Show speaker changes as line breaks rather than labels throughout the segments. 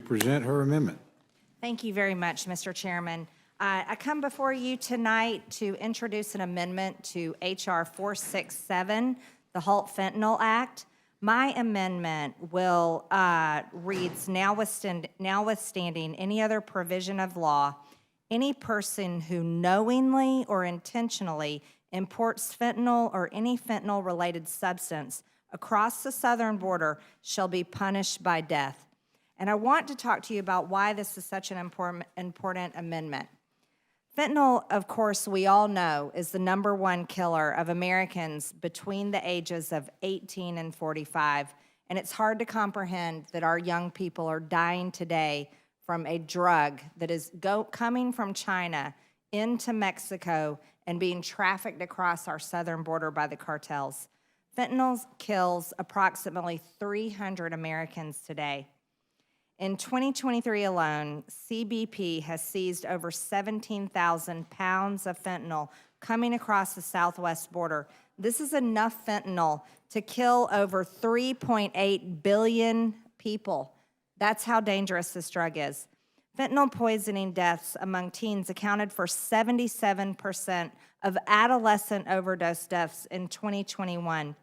present her amendment.
Thank you very much, Mr. Chairman. I come before you tonight to introduce an amendment to H.R. 467, the HALT Fentanyl Act. My amendment will reads, notwithstanding any other provision of law, any person who knowingly or intentionally imports fentanyl or any fentanyl-related substance across the southern border shall be punished by death. And I want to talk to you about why this is such an important amendment. Fentanyl, of course, we all know, is the #1 killer of Americans between the ages of 18 and 45. And it's hard to comprehend that our young people are dying today from a drug that is coming from China into Mexico and being trafficked across our southern border by the cartels. Fentanyl kills approximately 300 Americans today. In 2023 alone, CBP has seized over 17,000 pounds of fentanyl coming across the southwest border. This is enough fentanyl to kill over 3.8 billion people. That's how dangerous this drug is. Fentanyl poisoning deaths among teens accounted for 77% of adolescent overdose deaths in 2021.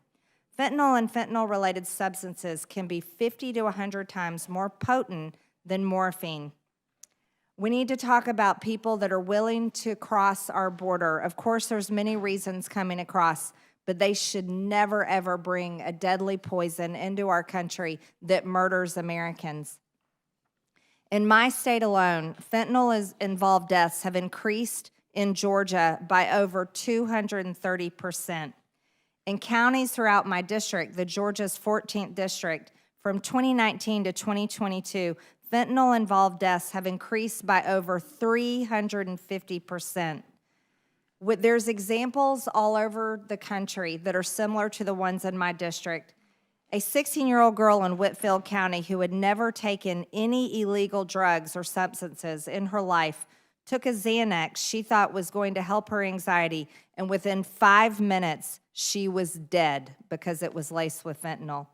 Fentanyl and fentanyl-related substances can be 50 to 100 times more potent than morphine. We need to talk about people that are willing to cross our border. Of course, there's many reasons coming across, but they should never, ever bring a deadly poison into our country that murders Americans. In my state alone, fentanyl-involved deaths have increased in Georgia by over 230%. In counties throughout my district, the Georgia's 14th district, from 2019 to 2022, fentanyl-involved deaths have increased by over 350%. There's examples all over the country that are similar to the ones in my district. A 16-year-old girl in Whitfield County who had never taken any illegal drugs or substances in her life took a Xanax she thought was going to help her anxiety, and within 5 minutes, she was dead because it was laced with fentanyl.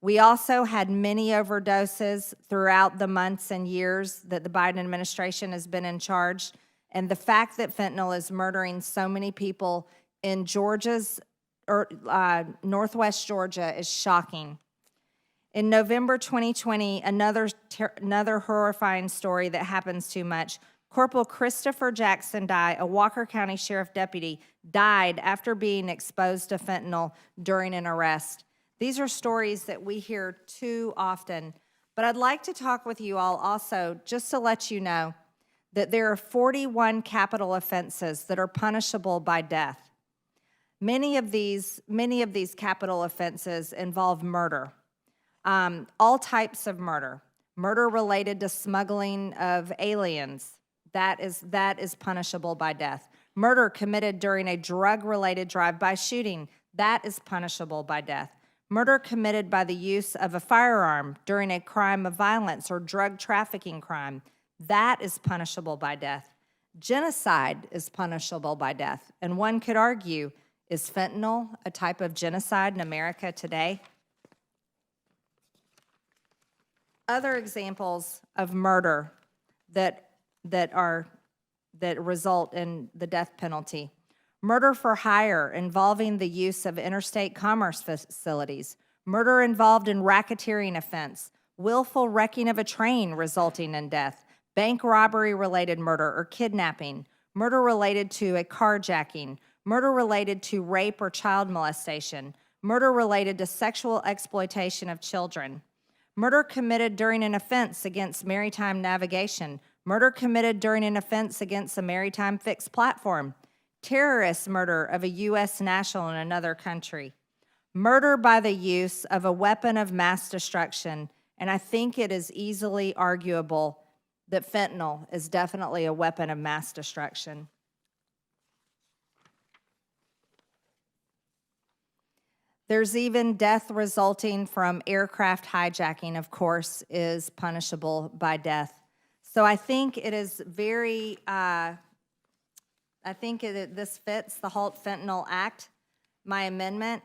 We also had many overdoses throughout the months and years that the Biden administration has been in charge, and the fact that fentanyl is murdering so many people in Northwest Georgia is shocking. In November 2020, another horrifying story that happens too much. Corporal Christopher Jackson Dye, a Walker County Sheriff deputy, died after being exposed to fentanyl during an arrest. These are stories that we hear too often. But I'd like to talk with you all also just to let you know that there are 41 capital offenses that are punishable by death. Many of these capital offenses involve murder, all types of murder. Murder related to smuggling of aliens, that is punishable by death. Murder committed during a drug-related drive-by shooting, that is punishable by death. Murder committed by the use of a firearm during a crime of violence or drug trafficking crime, that is punishable by death. Genocide is punishable by death. And one could argue, is fentanyl a type of genocide in America today? Other examples of murder that result in the death penalty. Murder for hire involving the use of interstate commerce facilities. Murder involved in racketeering offense. Willful wrecking of a train resulting in death. Bank robbery-related murder or kidnapping. Murder related to a carjacking. Murder related to rape or child molestation. Murder related to sexual exploitation of children. Murder committed during an offense against maritime navigation. Murder committed during an offense against a maritime fixed platform. Terrorist murder of a U.S. national in another country. Murder by the use of a weapon of mass destruction. And I think it is easily arguable that fentanyl is definitely a weapon of mass destruction. There's even death resulting from aircraft hijacking, of course, is punishable by death. So I think it is very, this fits the HALT Fentanyl Act, my amendment,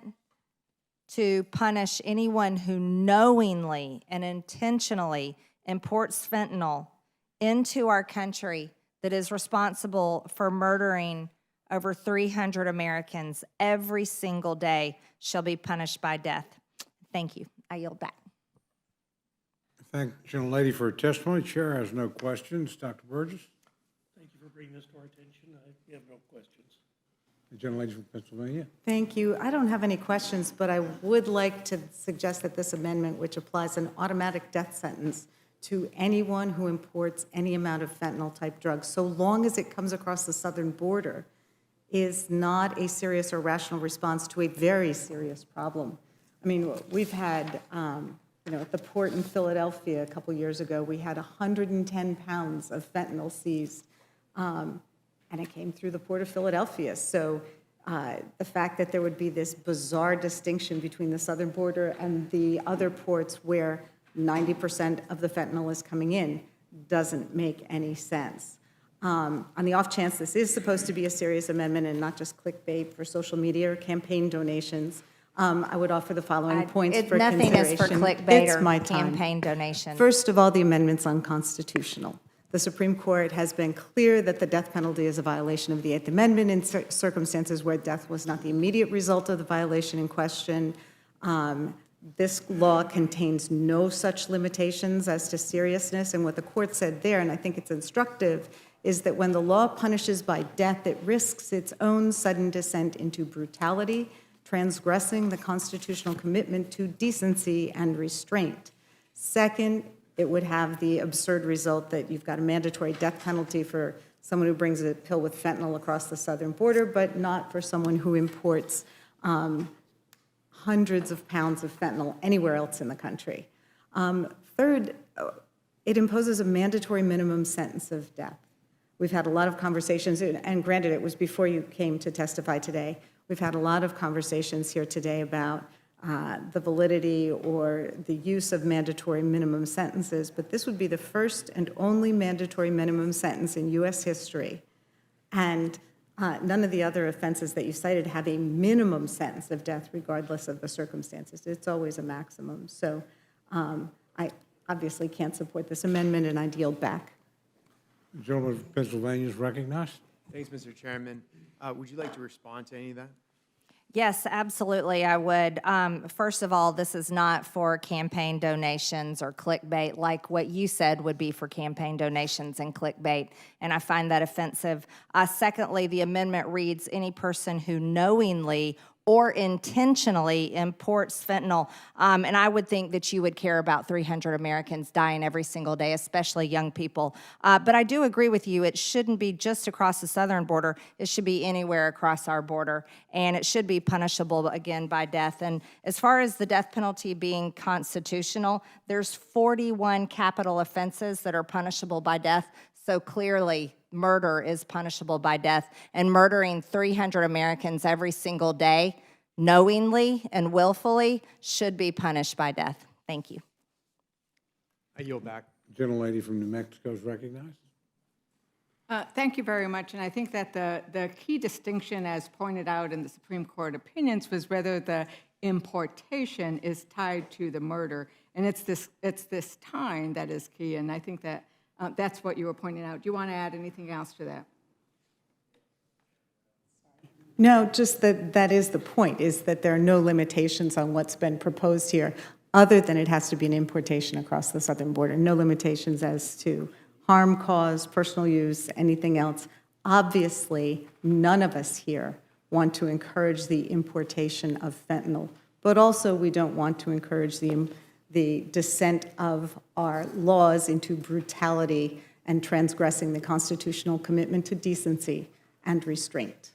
to punish anyone who knowingly and intentionally imports fentanyl into our country that is responsible for murdering over 300 Americans every single day shall be punished by death. Thank you. I yield back.
Thank the gentlelady for her testimony. Chair has no questions. Dr. Burgess?
Thank you for bringing this to our attention. We have no questions.
The gentlelady from Pennsylvania.
Thank you. I don't have any questions, but I would like to suggest that this amendment, which applies an automatic death sentence to anyone who imports any amount of fentanyl-type drugs, so long as it comes across the southern border, is not a serious or rational response to a very serious problem. I mean, we've had, at the port in Philadelphia a couple years ago, we had 110 pounds of fentanyl seized, and it came through the port of Philadelphia. So the fact that there would be this bizarre distinction between the southern border and the other ports where 90% of the fentanyl is coming in doesn't make any sense. On the off chance this is supposed to be a serious amendment and not just clickbait for social media or campaign donations, I would offer the following points for
Nothing
consideration.
is for clickbait
It's
or
my time.
campaign donation.
First of all, the amendment's unconstitutional. The Supreme Court has been clear that the death penalty is a violation of the Eighth Amendment in circumstances where death was not the immediate result of the violation in question. This law contains no such limitations as to seriousness, and what the court said there, and I think it's instructive, is that when the law punishes by death, it risks its own sudden descent into brutality, transgressing the constitutional commitment to decency and restraint. Second, it would have the absurd result that you've got a mandatory death penalty for someone who brings a pill with fentanyl across the southern border, but not for someone who imports hundreds of pounds of fentanyl anywhere else in the country. Third, it imposes a mandatory minimum sentence of death. We've had a lot of conversations, and granted, it was before you came to testify today. We've had a lot of conversations here today about the validity or the use of mandatory minimum sentences, but this would be the first and only mandatory minimum sentence in U.S. history. And none of the other offenses that you cited have a minimum sentence of death regardless of the circumstances. It's always a maximum. So I obviously can't support this amendment, and I yield back.
The gentleman from Pennsylvania is recognized.
Thanks, Mr. Chairman. Would you like to respond to any of that?
Yes, absolutely, I would. First of all, this is not for campaign donations or clickbait like what you said would be for campaign donations and clickbait, and I find that offensive. Secondly, the amendment reads, any person who knowingly or intentionally imports fentanyl. And I would think that you would care about 300 Americans dying every single day, especially young people. But I do agree with you, it shouldn't be just across the southern border, it should be anywhere across our border, and it should be punishable, again, by death. And as far as the death penalty being constitutional, there's 41 capital offenses that are punishable by death, so clearly, murder is punishable by death, and murdering 300 Americans every single day, knowingly and willfully, should be punished by death. Thank you.
I yield back.
The gentlelady from New Mexico is recognized.
Thank you very much. And I think that the key distinction, as pointed out in the Supreme Court opinions, was whether the importation is tied to the murder. And it's this time that is key, and I think that that's what you were pointing out. Do you want to add anything else to that?
No, just that is the point, is that there are no limitations on what's been proposed here, other than it has to be an importation across the southern border. No limitations as to harm caused, personal use, anything else. Obviously, none of us here want to encourage the importation of fentanyl, but also we don't want to encourage the descent of our laws into brutality and transgressing the constitutional commitment to decency and restraint.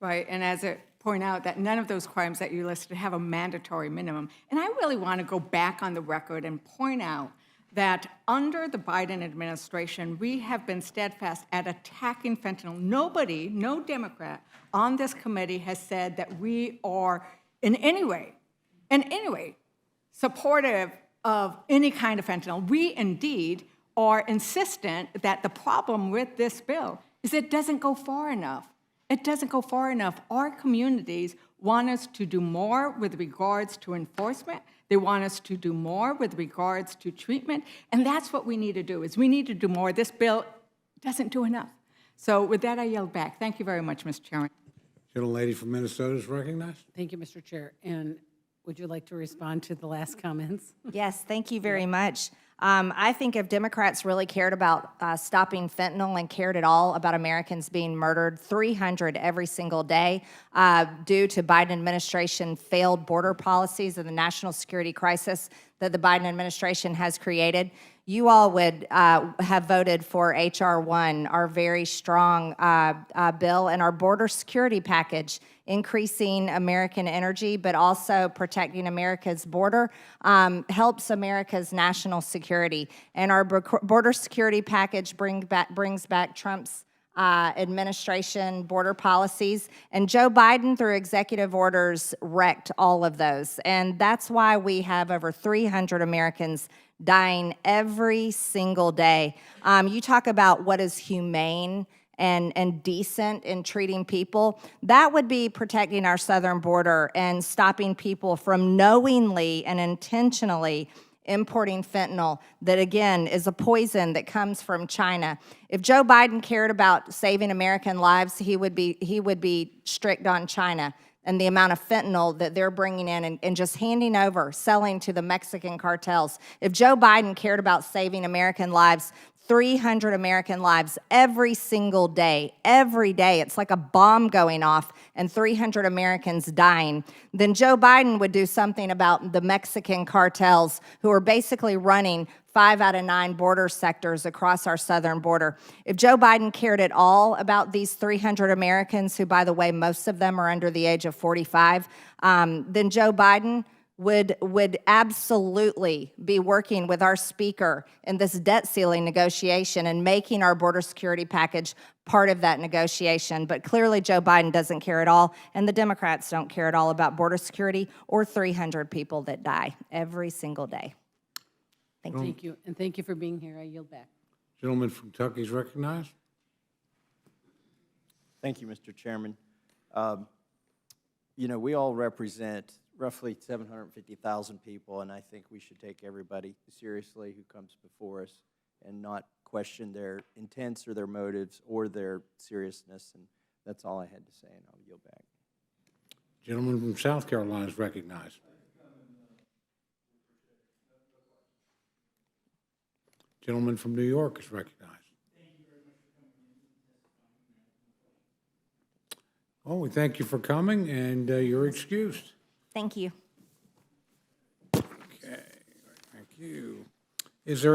Right, and as I point out, that none of those crimes that you listed have a mandatory minimum. And I really want to go back on the record and point out that under the Biden administration, we have been steadfast at attacking fentanyl. Nobody, no Democrat on this committee has said that we are in any way, supportive of any kind of fentanyl. We indeed are insistent that the problem with this bill is it doesn't go far enough. It doesn't go far enough. Our communities want us to do more with regards to enforcement. They want us to do more with regards to treatment, and that's what we need to do, is we need to do more. This bill doesn't do enough. So with that, I yield back. Thank you very much, Mr. Chairman.
Gentlelady from Minnesota is recognized.
Thank you, Mr. Chair. And would you like to respond to the last comments?
Yes, thank you very much. I think if Democrats really cared about stopping fentanyl and cared at all about Americans being murdered, 300 every single day, due to Biden administration failed border policies and the national security crisis that the Biden administration has created, you all would have voted for H.R. 1, our very strong bill, and our border security package, increasing American energy, but also protecting America's border, helps America's national security. And our border security package brings back Trump's administration border policies. And Joe Biden, through executive orders, wrecked all of those. And that's why we have over 300 Americans dying every single day. You talk about what is humane and decent in treating people. That would be protecting our southern border and stopping people from knowingly and intentionally importing fentanyl that, again, is a poison that comes from China. If Joe Biden cared about saving American lives, he would be strict on China and the amount of fentanyl that they're bringing in and just handing over, selling to the Mexican cartels. If Joe Biden cared about saving American lives, 300 American lives every single day, it's like a bomb going off and 300 Americans dying, then Joe Biden would do something about the Mexican cartels who are basically running 5 out of 9 border sectors across our southern border. If Joe Biden cared at all about these 300 Americans, who, by the way, most of them are under the age of 45, then Joe Biden would absolutely be working with our speaker in this debt ceiling negotiation and making our border security package part of that negotiation. But clearly Joe Biden doesn't care at all, and the Democrats don't care at all about border security or 300 people that die every single day. Thank you.
Thank you, and thank you for being here. I yield back.
Gentleman from Kentucky is recognized.
Thank you, Mr. Chairman. You know, we all represent roughly 750,000 people, and I think we should take everybody seriously who comes before us and not question their intents or their motives or their seriousness, and that's all I had to say, and I'll yield back.
Gentleman from South Carolina is recognized. Gentleman from New York is recognized. Well, we thank you for coming, and you're excused.
Thank you.
Okay, thank you. Is there